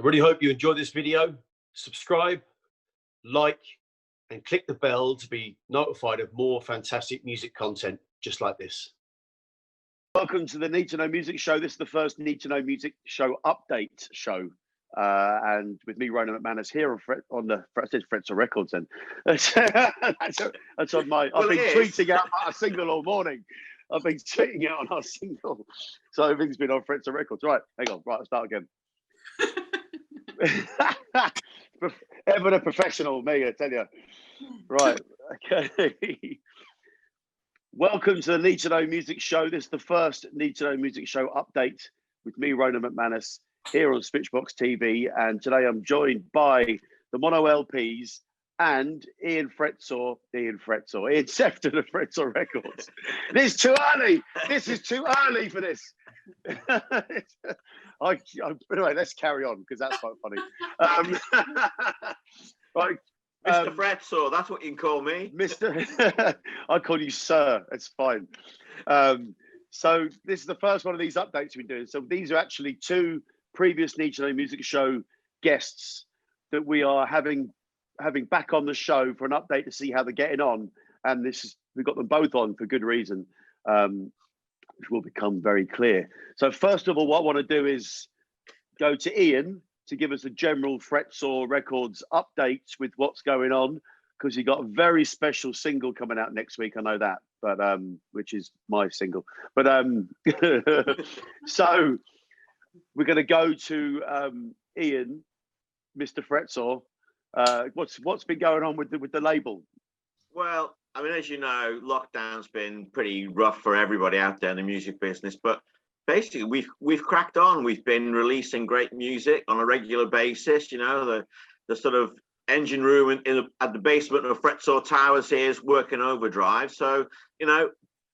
really hope you enjoyed this video. Subscribe, like, and click the bell to be notified of more fantastic music content just like this. Welcome to the Need2Know Music Show. This is the first Need2Know Music Show update show. And with me, Ronan MacManus, here on the Fretsore Records. And that's on my. I've been tweeting out a single all morning. I've been tweeting out on our single, so everything's been on Fretsore Records. Right, hang on. Right, I'll start again. Ever a professional, me, I tell you. Right, okay. Welcome to the Need2Know Music Show. This is the first Need2Know Music Show update with me, Ronan MacManus, here on Switchbox TV. And today I'm joined by the Mono LPs and Ian Septhon of Fretsore Records. This is too early. This is too early for this. Anyway, let's carry on because that's quite funny. Right. Mr. Fretsore, that's what you can call me. Mr. I call you sir, it's fine. So this is the first one of these updates we've been doing. So these are actually two previous Need2Know Music Show guests that we are having back on the show for an update to see how they're getting on. And we've got them both on for good reason, which will become very clear. So first of all, what I want to do is go to Ian to give us a general Fretsore Records update with what's going on, because he got a very special single coming out next week. I know that, but which is my single. But so we're going to go to Ian, Mr. Fretsore. What's been going on with the label? Well, I mean, as you know, lockdown's been pretty rough for everybody out there in the music business, but basically we've cracked on. We've been releasing great music on a regular basis. You know, the sort of engine room at the basement of Fretsore Towers here is working overdrive. So, you know,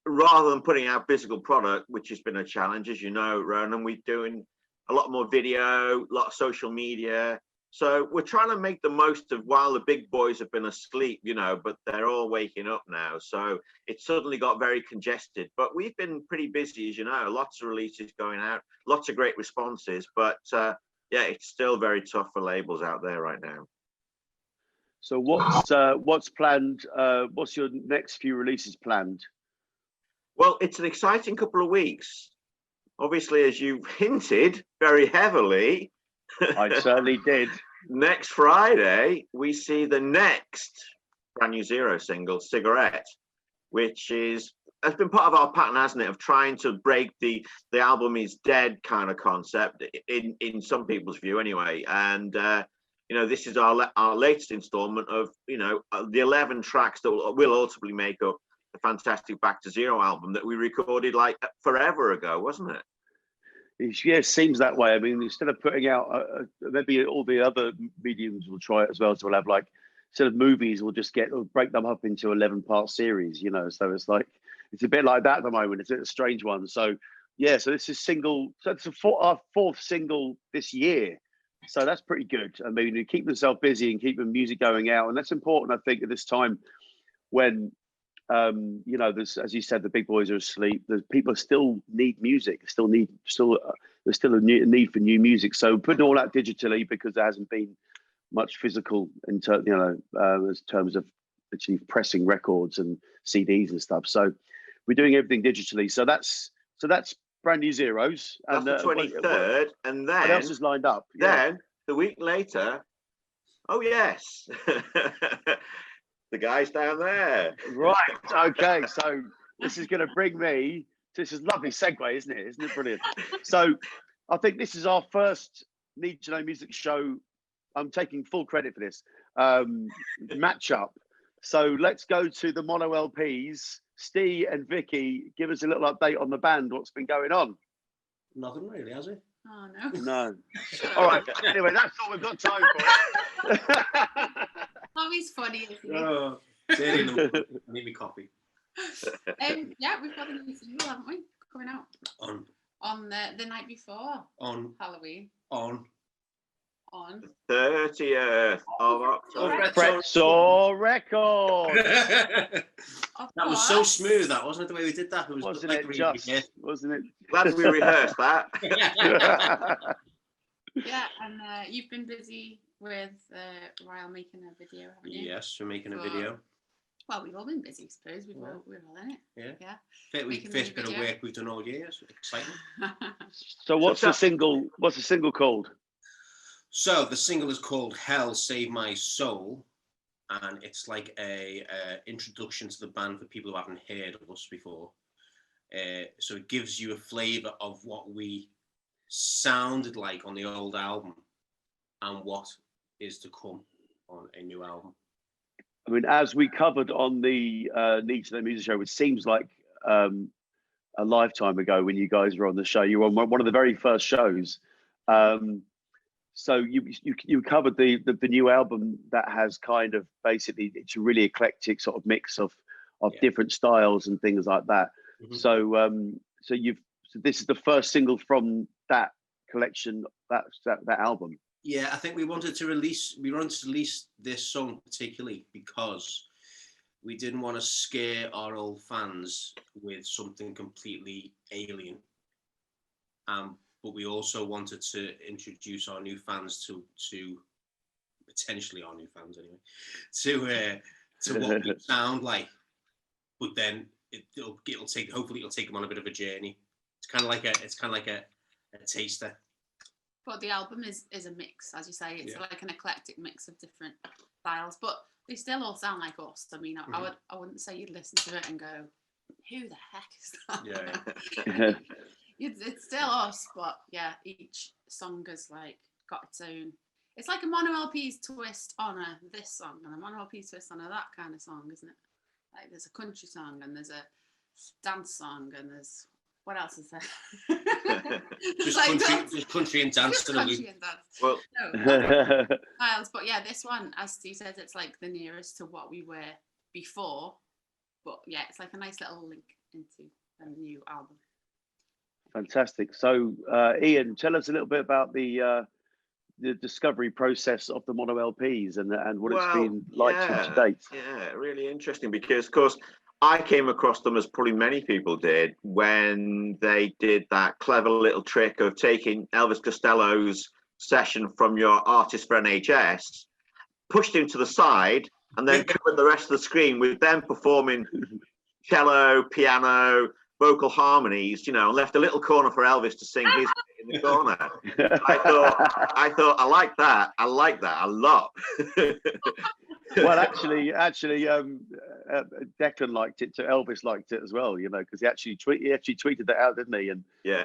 rather than putting out physical product, which has been a challenge, as you know, Ronan, we're doing a lot more video, a lot of social media. So we're trying to make the most of while the big boys have been asleep, you know, but they're all waking up now. So it suddenly got very congested, but we've been pretty busy, as you know, lots of releases going out, lots of great responses, but yeah, it's still very tough for labels out there right now. So what's planned? What's your next few releases planned? Well, it's an exciting couple of weeks. Obviously, as you've hinted very heavily, I certainly did. Next Friday, we see the next Brand New Zero single, Cigarette, which has been part of our pattern, hasn't it, of trying to break the album is dead kind of concept in some people's view anyway. And, you know, this is our latest installment of, you know, the 11 tracks that will ultimately make up the fantastic Back to Zero album that we recorded like forever ago, wasn't it? Yeah, it seems that way. I mean, instead of putting out, maybe all the other mediums will try it as well. So we'll have like, instead of movies, we'll break them up into 11-part series, you know. So it's like, it's a bit like that at the moment. It's a strange one. So yeah, so this is our fourth single this year. So that's pretty good. I mean, you keep yourself busy and keep the music going out. And that's important, I think, at this time when, you know, as you said, the big boys are asleep. The people still need music. There's still a need for new music. So putting all that digitally, because there hasn't been much physical in terms of actually pressing records and CDs and stuff. So we're doing everything digitally. So that's Brand New Zeros. That's the 23rd, and then what else is lined up? Then the week later, oh yes. The guy's down there. Right. Okay. So this is going to bring me. This is a lovely segue, isn't it? Isn't it brilliant? So I think this is our first Need2Know Music Show. I'm taking full credit for this matchup. So let's go to the Mono LPs. Steve and Vicky, give us a little update on the band. What's been going on? Nothing really, has it? Oh no. No. All right. Anyway, that's all we've got time for. Always funny, isn't it? Oh, I need me coffee. Yeah, we've got the new single, haven't we? Coming out on the night before Halloween. On 30th of October. Fretsore Records. That was so smooth, that wasn't it? The way we did that, it was wasn't it? Wasn't it? Glad we rehearsed that. Yeah, and you've been busy with Ryle making a video, haven't you? Yes, we're making a video. Well, we've all been busy, I suppose. We're all in it. Yeah. First bit of work we've done all year. So exciting. So what's the single? What's the single called? So the single is called "Hell Save My Soul," and it's like a introduction to the band for people who haven't heard of us before. So it gives you a flavour of what we sounded like on the old album and what is to come on a new album. I mean, as we covered on the Need2Know music show, which seems like a lifetime ago when you guys were on the show, you were on one of the very first shows. So you covered the new album that has kind of basically, it's a really eclectic sort of mix of different styles and things like that. Mm-hmm. So this is the first single from that collection, that album. Yeah, I think we wanted to release this song particularly because we didn't want to scare our old fans with something completely alien. But we also wanted to introduce our new fans to potentially our new fans anyway, to what we sound like. But then it'll take them on a bit of a journey. It's kind of like a taster. But the album is a mix, as you say. It's like an eclectic mix of different styles, but they still all sound like us. I mean, I wouldn't say you'd listen to it and go, "Who the heck is that?" Yeah. It's still us, but yeah, each song has like got its own. It's like a Mono LPs twist on this song and a Mono LPs twist on that kind of song, isn't it? Like there's a country song and there's a dance song and there's. What else is there? just country and dance. Well, Miles, but yeah, this one, as Steve says, it's like the nearest to what we were before. But yeah, it's like a nice little link into a new album. Fantastic. So, Ian, tell us a little bit about the discovery process of the Mono LPs and what it's been like to date. Yeah, really interesting because, of course, I came across them as probably many people did when they did that clever little trick of taking Elvis Costello's session from your Artists4NHS, pushed him to the side, and then covered the rest of the screen with them performing cello, piano, vocal harmonies, and left a little corner for Elvis to sing his in the corner. I thought, I like that a lot. Well, actually, Declan liked it, so Elvis liked it as well, because he actually tweeted that out, didn't he?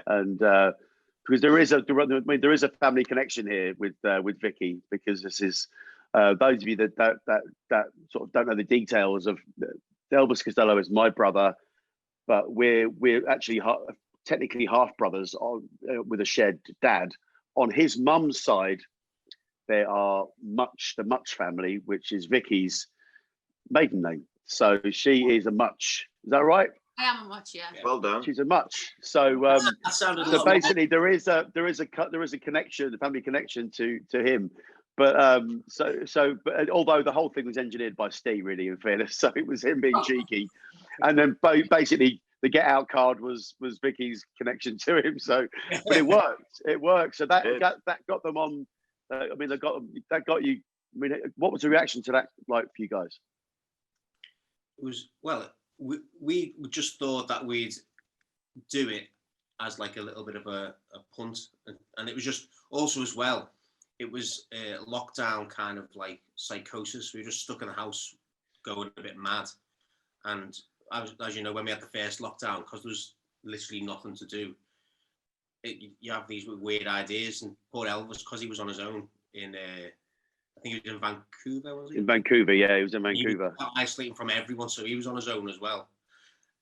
And because there is a family connection here with Vicky, because this is those of you that sort of don't know the details of Elvis Costello is my brother, but we're actually technically half brothers with a shared dad. On his mum's side, there are the Much family, which is Vicky's maiden name. So she is a Much. Is that right? I am a Much, yeah. Well done. She's a Much. So basically, there is a connection, a family connection to him. But but although the whole thing was engineered by Steve, really, in fairness, so it was him being cheeky, and then basically the Get Out card was Vicky's connection to him. So, but it worked. So that got them on. That got you. I mean, what was the reaction to that like for you guys? It was we just thought that we'd do it as like a little bit of a punt, and it was just also as well. It was a lockdown kind of like psychosis. We were just stuck in the house, going a bit mad, and as you know, when we had the first lockdown, because there was literally nothing to do. You have these weird ideas, and poor Elvis, because he was on his own in, I think he was in Vancouver, was he? In Vancouver, yeah, he was in Vancouver. He was isolating from everyone, so he was on his own as well.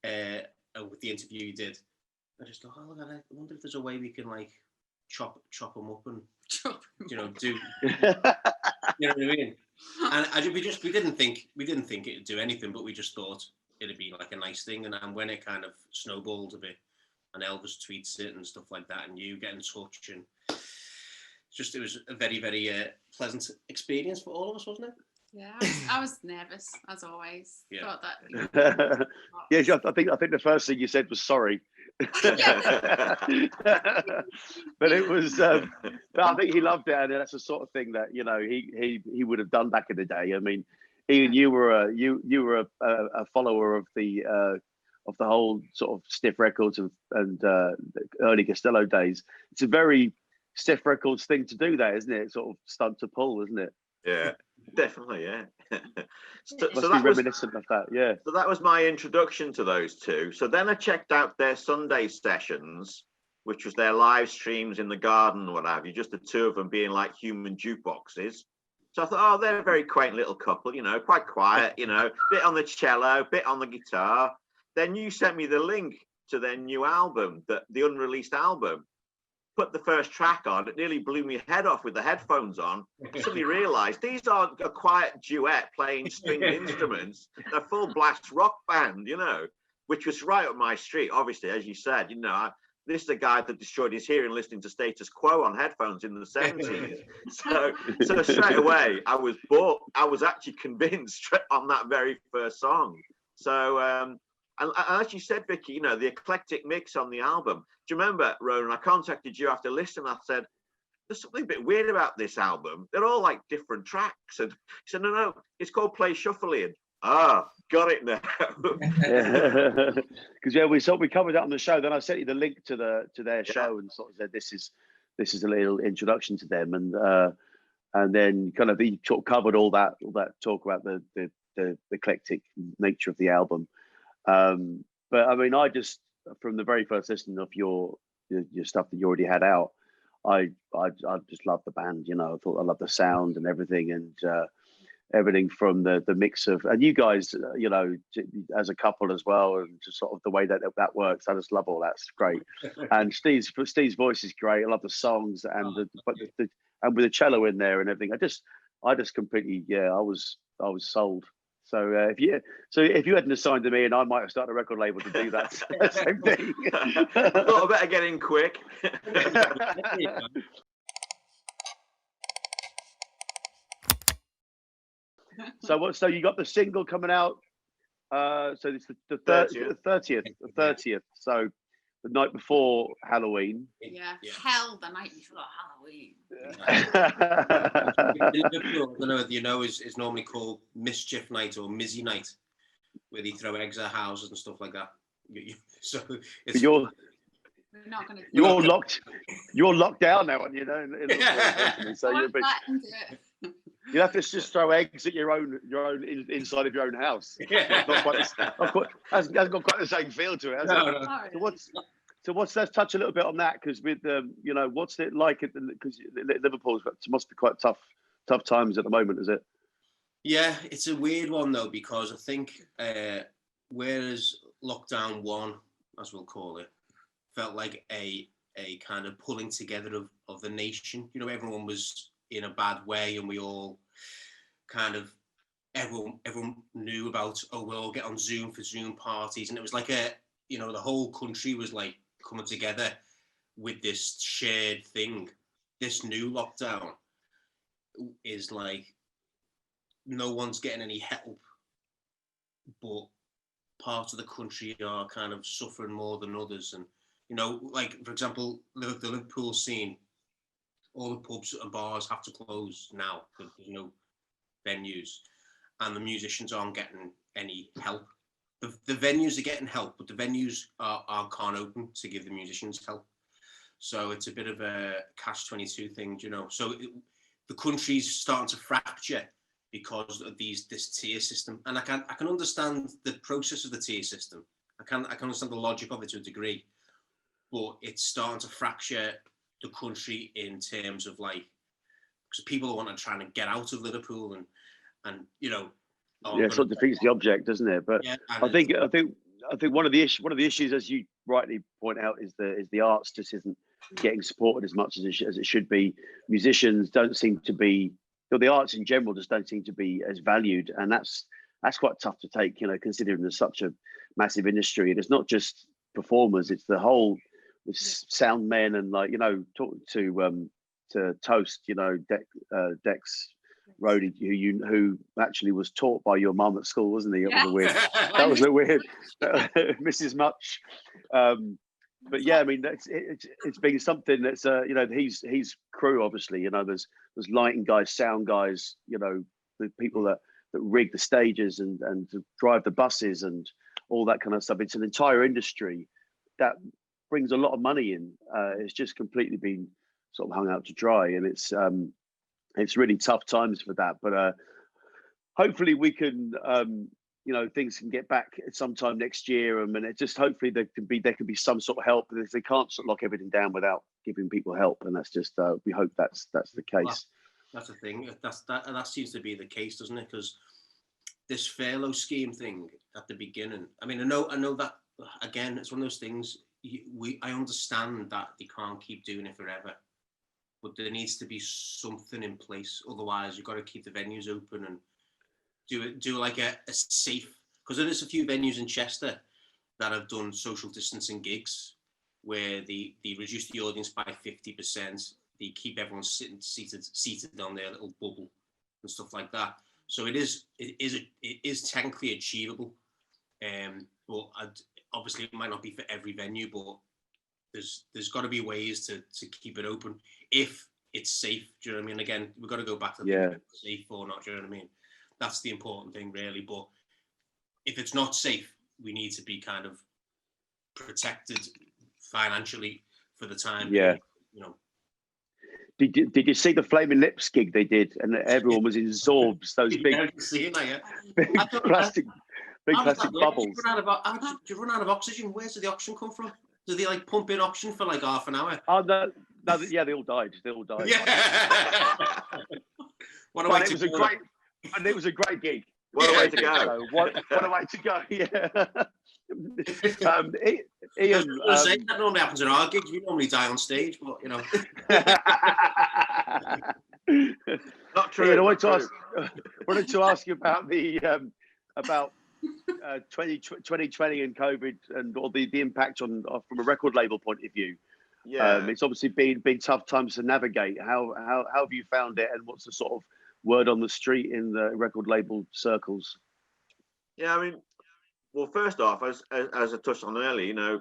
With the interview he did, I just thought, oh, I wonder if there's a way we can like chop him up and do, you know what I mean? And we didn't think it'd do anything, but we just thought it'd be like a nice thing, and when it kind of snowballed a bit. And Elvis tweets it and stuff like that, and you get in touch, and it was a very, very pleasant experience for all of us, wasn't it? Yeah, I was nervous as always. Yeah. Thought that. Yeah, I think the first thing you said was sorry. But it was, but I think he loved it, and that's the sort of thing that he would have done back in the day. I mean, Ian, you were a follower of the whole sort of Stiff Records and early Costello days. It's a very Stiff Records thing to do, that, isn't it? Sort of stunt to pull, isn't it? Yeah, definitely, yeah. So that reminiscent of that, yeah. So that was my introduction to those two. So then I checked out their Sunday sessions, which was their live streams in the garden, what have you, just the two of them being like human jukeboxes. So I thought, oh, they're a very quaint little couple, quite quiet, bit on the cello, bit on the guitar. Then you sent me the link to their new album, the unreleased album. Put the first track on, it nearly blew my head off with the headphones on. Suddenly realized these aren't a quiet duet playing stringed instruments. They're full blast rock band, which was right up my street. Obviously, as you said, this is a guy that destroyed his hearing listening to Status Quo on headphones in the 70s. So straight away, I was actually convinced on that very first song. So, and as you said, Vicky, the eclectic mix on the album. Do you remember, Ronan, I contacted you after listening. I said, there's something a bit weird about this album. They're all like different tracks. And he said, no, it's called Play Shuffling. Got it now. Because we covered that on the show. Then I sent you the link to their show and sort of said this is a little introduction to them, and then kind of he sort of covered all that talk about the eclectic nature of the album. But I mean, I just, from the very first listen of your stuff that you already had out, I just loved the band. I thought I loved the sound and everything, and everything from the mix of, and you guys, as a couple as well, and just sort of the way that works. I just love all that. It's great. And Steve's voice is great. I love the songs and and with the cello in there and everything. I just completely, I was sold. So if you hadn't assigned to me, and I might have started a record label to do that same thing. I thought I better get in quick. So you got the single coming out. So it's the 30th. So the night before Halloween. Yeah. Hell, the night before Halloween. I don't know if you know, is normally called Mischief Night or Mizzy Night, where they throw eggs at houses and stuff like that. So it's, you're not gonna. You're locked down now, and so you have to just throw eggs at your own inside of your own house. Yeah. Hasn't got quite the same feel to it. No. So let's touch a little bit on that, because with what's it like? Because Liverpool's must be quite tough times at the moment, is it? Yeah, it's a weird one though, because I think whereas lockdown 1, as we'll call it, felt like a kind of pulling together of the nation. Everyone was in a bad way, and we all kind of everyone knew about, we'll all get on Zoom for Zoom parties, and it was like the whole country was like coming together with this shared thing. This new lockdown is like no one's getting any help, but parts of the country are kind of suffering more than others. And like for example, the Liverpool scene, all the pubs and bars have to close now because there's no venues, and the musicians aren't getting any help. The venues are getting help, but the venues can't open to give the musicians help. So it's a bit of a catch-22 thing, So the country's starting to fracture because of this tier system, and I can understand the process of the tier system. I can understand the logic of it to a degree, but it's starting to fracture the country in terms of like, because people want to try and get out of Liverpool and it sort of defeats the object, doesn't it? But yeah, I think one of the issues, as you rightly point out, is the arts just isn't getting supported as much as it should be. Musicians don't seem to be, the arts in general just don't seem to be as valued, and that's quite tough to take, considering there's such a massive industry. And it's not just performers; it's the whole sound men and talking to Toast, Dex Rody, who actually was taught by your mum at school, wasn't he? That was a weird Mrs. Much. But yeah, I mean, it's been something that's you know, he's crew, obviously, you know, there's lighting guys, sound guys, you know, the people that rig the stages and to drive the buses and all that kind of stuff. It's an entire industry that brings a lot of money in. It's just completely been sort of hung out to dry, and it's really tough times for that. But hopefully we can, you know, things can get back sometime next year. I mean, it just hopefully there can be some sort of help. They can't sort of lock everything down without giving people help, and that's just we hope that's the case. That's the thing. That seems to be the case, doesn't it? Because this furlough scheme thing at the beginning. I mean, I know that again. It's one of those things. I understand that they can't keep doing it forever, but there needs to be something in place. Otherwise, you've got to keep the venues open and do like a safe, because there is a few venues in Chester that have done social distancing gigs where they reduce the audience by 50%. They keep everyone seated on their little bubble and stuff like that. So it is technically achievable, but obviously it might not be for every venue. But there's got to be ways to keep it open if it's safe. Do you know what I mean? Again, we've got to go back to if it's safe or not. Do you know what I mean? That's the important thing, really. But if it's not safe, we need to be kind of protected financially for the time. Yeah. You know. Did you see the Flaming Lips gig they did, and everyone was in Zorbs, those big plastic bubbles? Do you run out of oxygen? Where does the oxygen come from? Do they like pump in oxygen for like half an hour? Oh no, yeah, they all died. Yeah. It was a great gig. What a way to go! What a way to go! Yeah. Ian, that normally happens in our gigs. We normally die on stage, but you know. Not true. Ian, I wanted to ask you about the 2020 and COVID and all the impact on from a record label point of view. Yeah, it's obviously been tough times to navigate. How have you found it, and what's the sort of word on the street in the record label circles? Yeah, I mean, well, first off, as I touched on earlier, you know,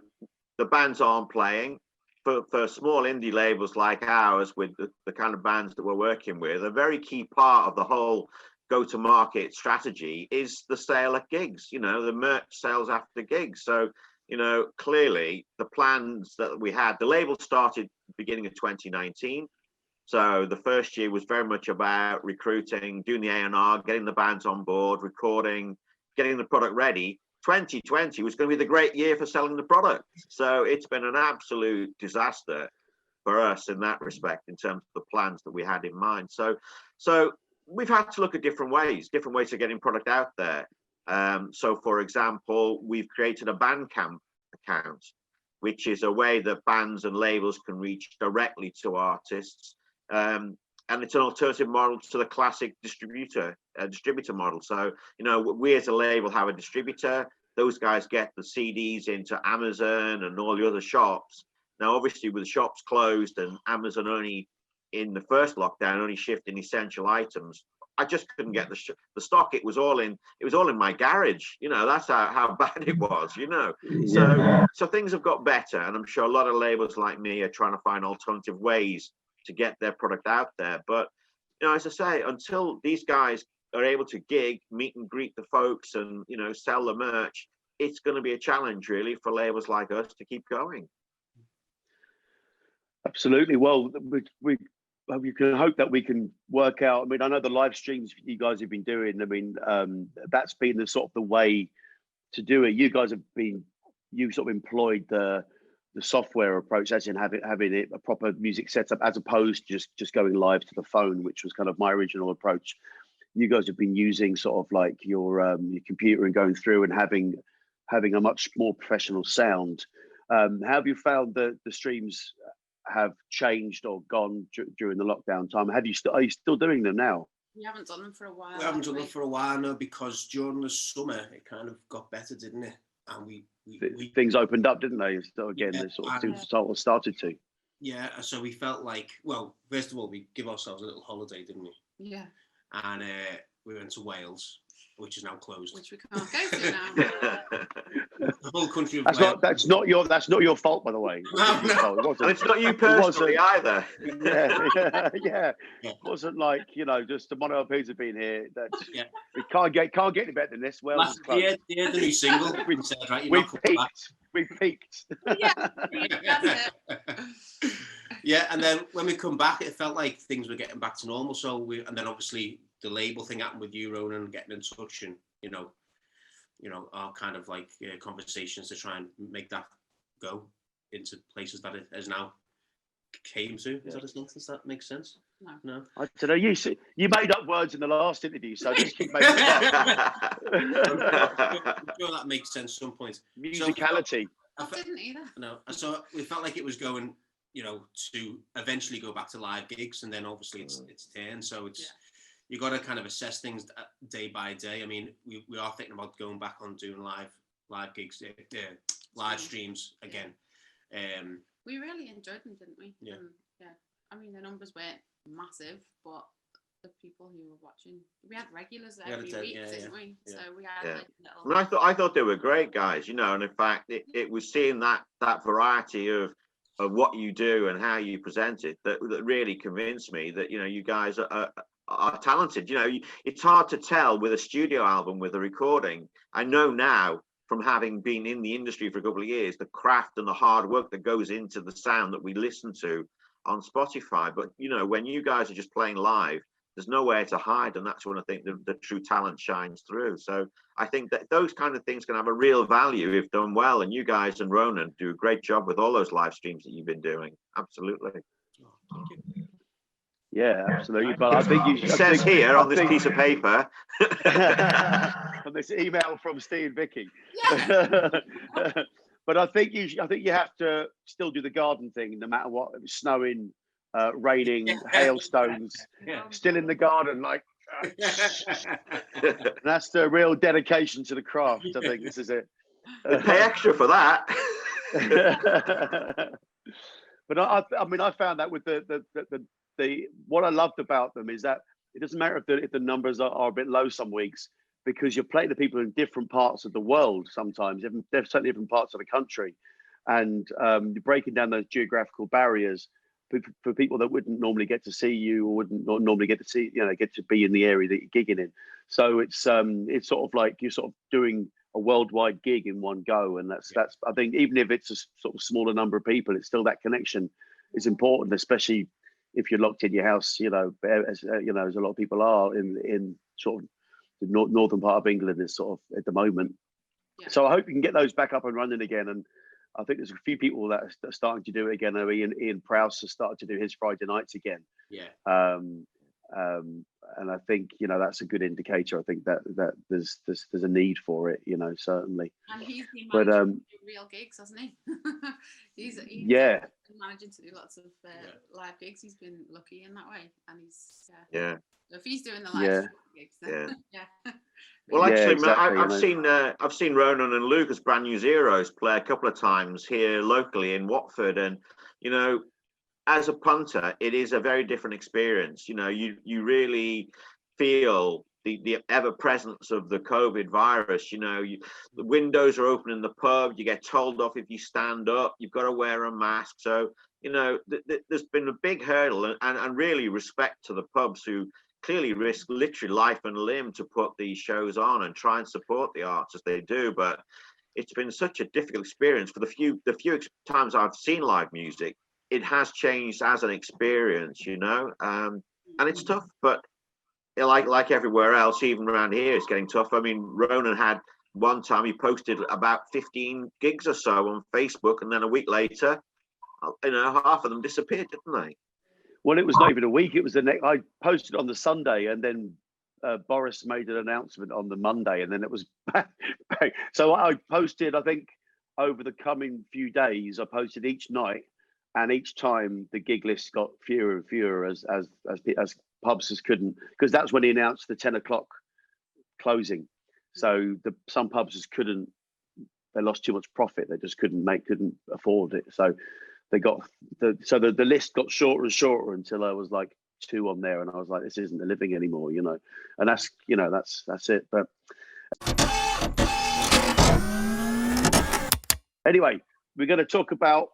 the bands aren't playing. For small indie labels like ours, with the kind of bands that we're working with, a very key part of the whole go-to-market strategy is the sale at gigs. You know, the merch sales after gigs. So, you know, clearly the plans that we had, the label started beginning of 2019. So the first year was very much about recruiting, doing the A&R, getting the bands on board, recording, getting the product ready. 2020 was going to be the great year for selling the product. So it's been an absolute disaster for us in that respect, in terms of the plans that we had in mind. So we've had to look at different ways of getting product out there. So for example, we've created a Bandcamp account, which is a way that bands and labels can reach directly to artists. And it's an alternative model to the classic distributor model. So, you know, we as a label have a distributor. Those guys get the CDs into Amazon and all the other shops. Now, obviously, with the shops closed and Amazon only in the first lockdown only shifting essential items, I just couldn't get the stock. It was all in my garage. You know, that's how bad it was. You know, so things have got better, and I'm sure a lot of labels like me are trying to find alternative ways to get their product out there. But, you know, as I say, until these guys are able to gig, meet and greet the folks and, you know, sell the merch, it's going to be a challenge really for labels like us to keep going. Absolutely. Well, we can hope that we can work out. I mean, I know the live streams you guys have been doing. I mean, that's been the sort of the way to do it. You guys you sort of employed the software approach, as in having it a proper music setup, as opposed to just going live to the phone, which was kind of my original approach. You guys have been using sort of like your computer and going through and having a much more professional sound. How have you found the streams have changed or gone during the lockdown time? Are you still doing them now? We haven't done them for a while. We haven't done them for a while now, because during the summer it kind of got better, didn't it? And we things opened up, didn't they? So again, they sort of started to. Yeah, so we felt like, well, first of all, we give ourselves a little holiday, didn't we? Yeah. And we went to Wales, which is now closed. Which we can't go to now. The whole country of That's Wales. not your fault, by the way. No, no. It wasn't. And it's not you personally either. Yeah. Yeah. It wasn't like, just the Mono LPs have been here. That's Yeah. we can't get any better than this. Wales is closed. The new single. We said, right, you're we not coming back. peaked. We peaked. Yeah, that's it. Yeah, and then when we come back, it felt like things were getting back to normal. And then obviously the label thing happened with you, Ronan, getting in touch, and our kind of like conversations to try and make that go into places that it has now came to. Is that a sentence? Does that make sense? No. I don't know. You made up words in the last interview, so just keep making it up. I'm sure that makes sense at some point. Musicality. I didn't either. No, so we felt like it was going, to eventually go back to live gigs, and then obviously it's turned. So it's you got to kind of assess things day by day. I mean, we are thinking about going back on doing live gigs, live streams again. We really enjoyed them, didn't we? Yeah. I mean, the numbers weren't massive, but the people who were watching, we had regulars every week, didn't we? Yeah. So we had like little. I mean, I thought they were great guys, and in fact, it was seeing that variety of what you do and how you present it that really convinced me that you guys are talented. It's hard to tell with a studio album, with a recording. I know now, from having been in the industry for a couple of years, the craft and the hard work that goes into the sound that we listen to on Spotify. But when you guys are just playing live, there's nowhere to hide, and that's when I think the true talent shines through. So I think that those kind of things can have a real value if done well, and you guys and Ronan do a great job with all those live streams that you've been doing. Absolutely. Thank you. Yeah, absolutely. But I think it says here on this piece of paper, on this email from Steve Vicky. Yeah. But I think you have to still do the garden thing, no matter what. It was snowing, raining, hailstones, still in the garden, like. That's the real dedication to the craft. I think this is it. They pay extra for that. But I found that with the what I loved about them is that it doesn't matter if the numbers are a bit low some weeks, because you're playing to people in different parts of the world. Sometimes they're certainly different parts of the country, and you're breaking down those geographical barriers for people that wouldn't normally get to see you, or wouldn't normally get to be in the area that you're gigging in. So it's sort of like you're sort of doing a worldwide gig in one go, and that's I think even if it's a sort of smaller number of people, it's still that connection is important, especially if you're locked in your house, as a lot of people are in sort of the northern part of England is sort of at the moment. Yeah. So I hope you can get those back up and running again. And I think there's a few people that are starting to do it again. Ian Prowse has started to do his Friday nights again. Yeah. And I think that's a good indicator. I think that there's a need for it, certainly. And he's been managing to do real gigs, hasn't he? he's been managing to do lots of live gigs. He's been lucky in that way, and he's So if he's doing the live gigs, then Well, actually, exactly, I've seen Ronan and Luke as Brand New Zeros play a couple of times here locally in Watford, and as a punter, it is a very different experience. You really feel the ever presence of the COVID virus. The windows are open in the pub. You get told off if you stand up. You've got to wear a mask. So there's been a big hurdle, and really respect to the pubs who clearly risk literally life and limb to put these shows on and try and support the arts as they do. But it's been such a difficult experience. For the few times I've seen live music, it has changed as an experience, and it's tough. But like everywhere else, even around here, it's getting tough. I mean, Ronan had one time he posted about 15 gigs or so on Facebook, and then a week later, half of them disappeared, didn't they? Well, it was not even a week. It was the next. I posted on the Sunday, and then Boris made an announcement on the Monday, and then it was back. So I posted, I think, over the coming few days, I posted each night, and each time the gig list got fewer and fewer as pubs just couldn't, because that's when he announced the 10 o'clock closing. So some pubs just couldn't. They lost too much profit. They just couldn't afford it. So they got the list got shorter and shorter until there was like 2 on there, and I was like, this isn't the living anymore, you know. And that's, you know, that's it. But anyway, we're going to talk about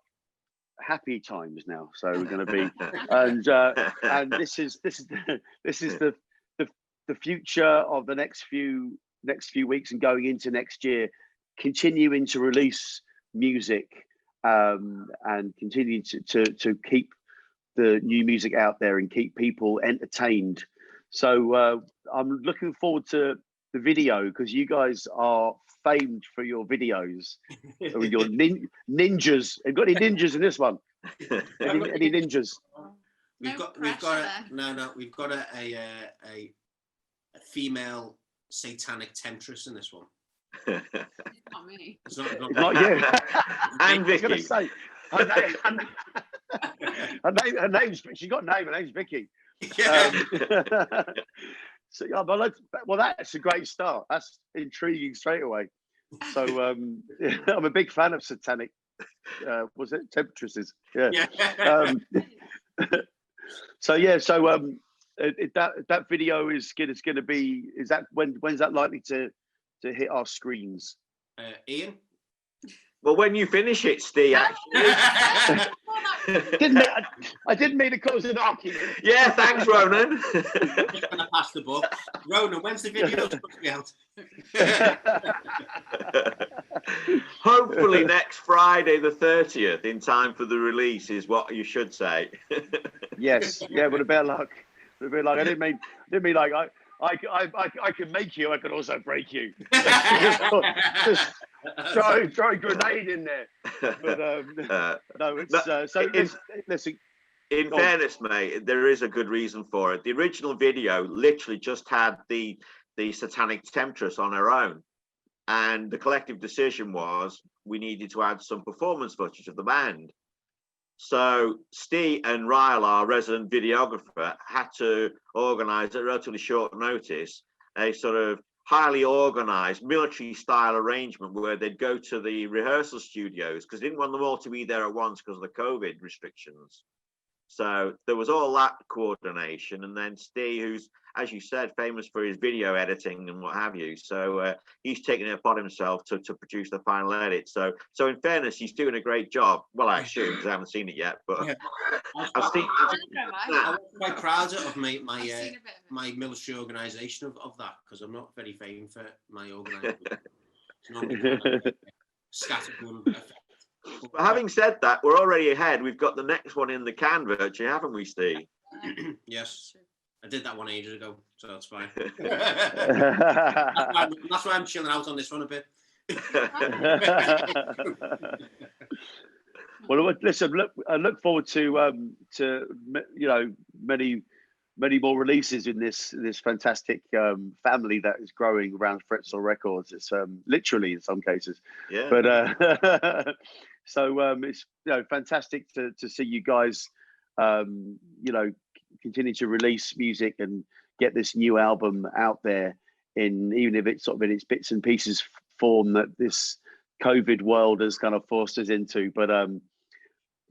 happy times now. So we're going to be, and this is the future of the next few weeks and going into next year, continuing to release music, and continuing to keep the new music out there and keep people entertained. So I'm looking forward to the video, because you guys are famed for your videos with your ninjas. Have you got any ninjas in this one? Any ninjas? We've got a female satanic temptress in this one. Not me. It's not you. And Vicky. I was going to say, her name's, she's got a name, her name's Vicky. So yeah, well, that's a great start. That's intriguing straight away. So I'm a big fan of satanic. Was it temptresses? Yeah. So yeah, so that video is going to be. Is that when's that likely to hit our screens? Ian. Well, when you finish it, Steve. Actually. I didn't mean to cause an argument. Yeah, thanks, Ronan. I'm gonna pass the book. Ronan, when's the video supposed to be out? Hopefully next Friday, the 30th, in time for the release, is what you should say. Yes, yeah, with a bit of luck. With a bit of luck. I didn't mean like I can make you. I can also break you. just throw a grenade in there. But no, it's listen. In fairness, mate, there is a good reason for it. The original video literally just had the satanic temptress on her own, and the collective decision was we needed to add some performance footage of the band. So Steve and Ryle, our resident videographer, had to organise at relatively short notice a sort of highly organised military-style arrangement where they'd go to the rehearsal studios, because they didn't want them all to be there at once because of the COVID restrictions. So there was all that coordination, and then Steve, who's, as you said, famous for his video editing and what have you, so he's taken it upon himself to produce the final edit. So in fairness, he's doing a great job. Well, I assume, because I haven't seen it yet, but I'm quite proud of my military organisation of that, because I'm not very famous for my organisation. Scattergun effect. But having said that, we're already ahead. We've got the next one in the can virtually, haven't we, Steve? Yes. I did that one ages ago, so that's fine. that's why I'm chilling out on this one a bit. Well, listen, I look forward to you know, many more releases in this fantastic family that is growing around Fretsore Records. It's literally in some cases. Yeah. But so it's, you know, fantastic to see you guys you know, continue to release music and get this new album out there, even if it's sort of in its bits and pieces form that this COVID world has kind of forced us into. But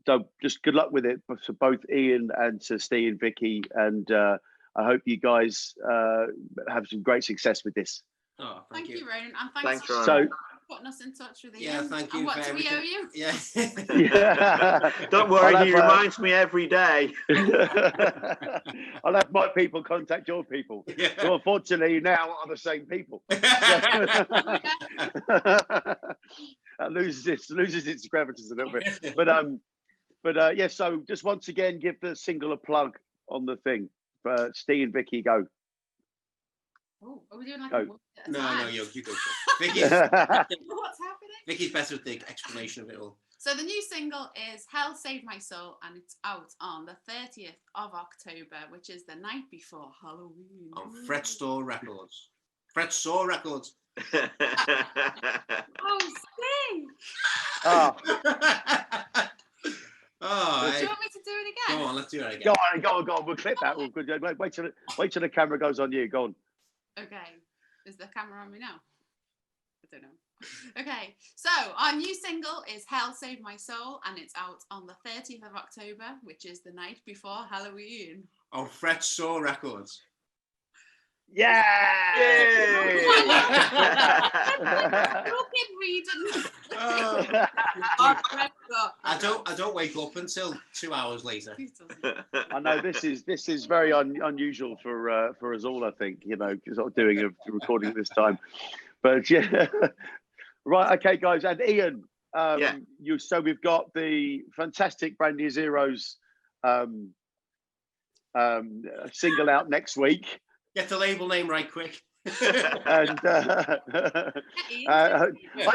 so just good luck with it to both Ian and to Steve and Vicky, and I hope you guys have some great success with this. Oh, thank you, Ronan, and thanks Ronan. for putting us in touch with Ian. Yeah, thank you. And what do we owe you? Yeah. Yeah. Don't worry, he reminds me every day. I'll have my people contact your people. Yeah. So unfortunately now are the same people. That loses its gravitas a little bit. But yeah, so just once again, give the single a plug on the thing. Steve and Vicky, go. Oh, are we doing like No, you go. Vicky's, what's happening? Vicky's better at the explanation of it all. So the new single is Hell Saved My Soul, and it's out on the 30th of October, which is the night before Halloween. On Fretsore Records. Fretsore Records. Oh, Steve! Oh. Oh, do you want me to do it again? Go on, let's do it again. Go on. We'll clip that. Wait till the camera goes on you. Go on. Okay. Is the camera on me now? I don't know. Okay, so our new single is Hell Save My Soul, and it's out on the 30th of October, which is the night before Halloween. On Fretsore Records. Yeah. Fucking reading. I don't wake up until 2 hours later. I know this is very unusual for us all. I think, you know, sort of doing a recording at this time, but yeah. Right, okay, guys, and Ian, so we've got the fantastic Brand New Zeros single out next week. Get the label name right quick. And I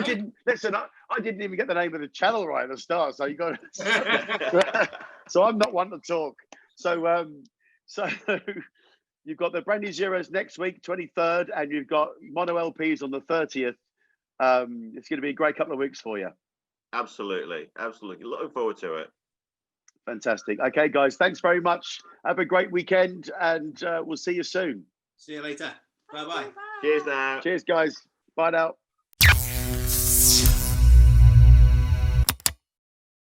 didn't listen. I didn't even get the name of the channel right at the start. So you got. So I'm not one to talk. So you've got the Brand New Zeros next week, 23rd, and you've got Mono LPs on the 30th. It's going to be a great couple of weeks for you. Absolutely. Looking forward to it. Fantastic. Okay, guys, thanks very much. Have a great weekend, and we'll see you soon. See you later. Bye-bye. Cheers now. Cheers, guys. Bye now.